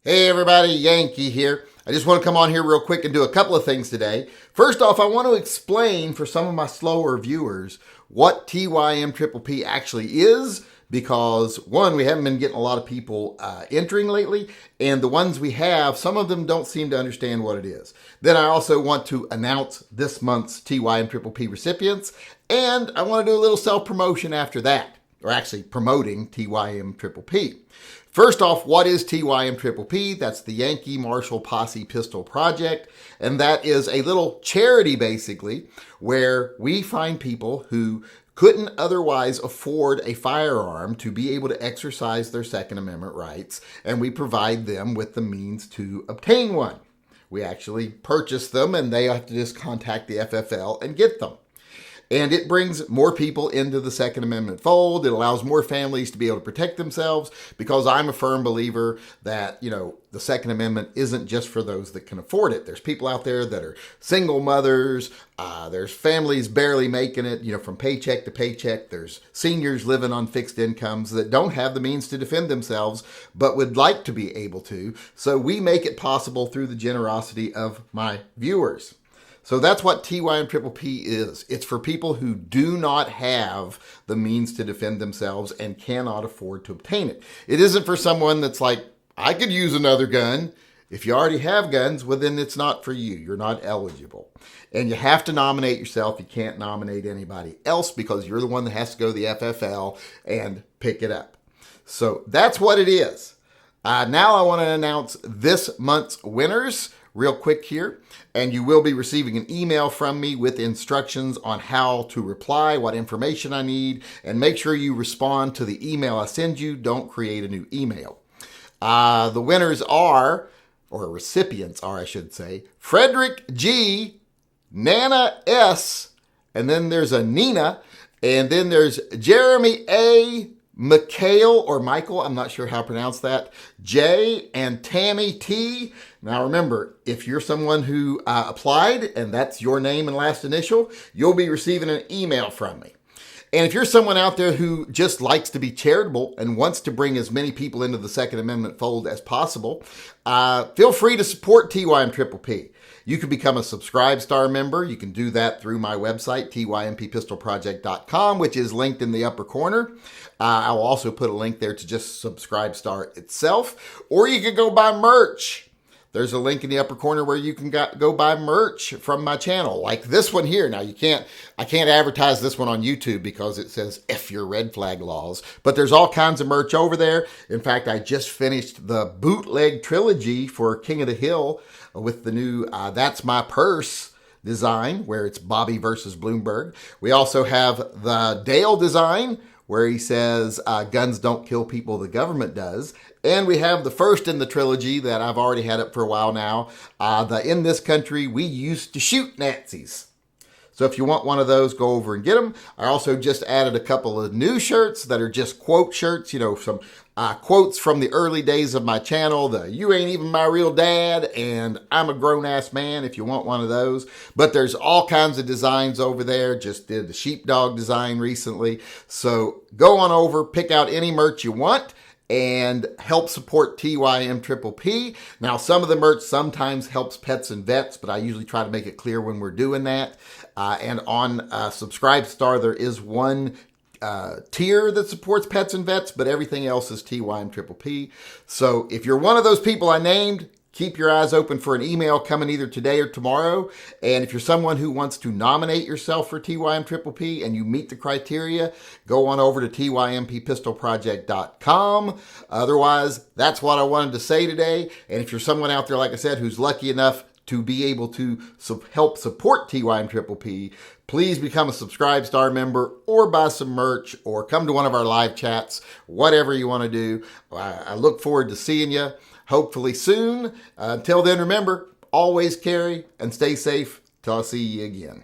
Hey everybody, Yankee here. I just want to come on here real quick and do a couple of things today. First off, I want to explain for some of my slower viewers what TYMPPP actually is, because one, we haven't been getting a lot of people entering lately, and the ones we have, some of them don't seem to understand what it is. Then I also want to announce this month's TYMPPP recipients, and I want to do a little self-promotion after that, or actually promoting TYMPPP. First off, what is TYMPPP? That's the Yankee Marshall Posse Pistol Project, and that is a little charity basically where we find people who couldn't otherwise afford a firearm to be able to exercise their Second Amendment rights, and we provide them with the means to obtain one. We actually purchase them, and they have to just contact the FFL and get them. And it brings more people into the Second Amendment fold. It allows more families to be able to protect themselves, because I'm a firm believer that, the Second Amendment isn't just for those that can afford it. There's people out there that are single mothers. There's families barely making it, from paycheck to paycheck. There's seniors living on fixed incomes that don't have the means to defend themselves, but would like to be able to. So we make it possible through the generosity of my viewers. So that's what TYMPPP is. It's for people who do not have the means to defend themselves and cannot afford to obtain it. It isn't for someone that's like, I could use another gun. If you already have guns, well, then it's not for you. You're not eligible. And you have to nominate yourself. You can't nominate anybody else, because you're the one that has to go to the FFL and pick it up. So that's what it is. Now I want to announce this month's winners real quick here, and you will be receiving an email from me with instructions on how to reply, what information I need, and make sure you respond to the email I send you. Don't create a new email. The winners are, or recipients are, I should say, Frederick G, Nana S, and then there's a Nina, and then there's Jeremy A, Mikhail or Michael, I'm not sure how to pronounce that, J, and Tammy T. Now remember, if you're someone who applied and that's your name and last initial, you'll be receiving an email from me. And if you're someone out there who just likes to be charitable and wants to bring as many people into the Second Amendment fold as possible, feel free to support TYMPPP. You can become a Subscribe Star member. You can do that through my website, TYMPPistolproject.com, which is linked in the upper corner. I will also put a link there to just Subscribe Star itself. Or you could go buy merch. There's a link in the upper corner where you can go buy merch from my channel, like this one here. Now I can't advertise this one on YouTube because it says F your red flag laws, but there's all kinds of merch over there. In fact, I just finished the bootleg trilogy for King of the Hill with the new That's My Purse design, where it's Bobby versus Bloomberg. We also have the Dale design, where he says, guns don't kill people, the government does. And we have the first in the trilogy that I've already had up for a while now, the In This Country, We Used to Shoot Nazis. So if you want one of those, go over and get them. I also just added a couple of new shirts that are just quote shirts, some quotes from the early days of my channel, the "You ain't even my real dad" and "I'm a grown-ass man," if you want one of those. But there's all kinds of designs over there. Just did the sheepdog design recently. So go on over, pick out any merch you want, and help support TYMPPP. Now, some of the merch sometimes helps pets and vets, but I usually try to make it clear when we're doing that. And on Subscribe Star, there is one tier that supports pets and vets, but everything else is TYMPPP. So if you're one of those people I named, keep your eyes open for an email coming either today or tomorrow. And if you're someone who wants to nominate yourself for TYMPPP and you meet the criteria, go on over to TYMPPistolproject.com. Otherwise, that's what I wanted to say today. And if you're someone out there, like I said, who's lucky enough to be able to help support TYMPPP, please become a Subscribe Star member or buy some merch or come to one of our live chats, whatever you want to do. I look forward to seeing you hopefully soon. Until then, remember, always carry and stay safe till I see you again.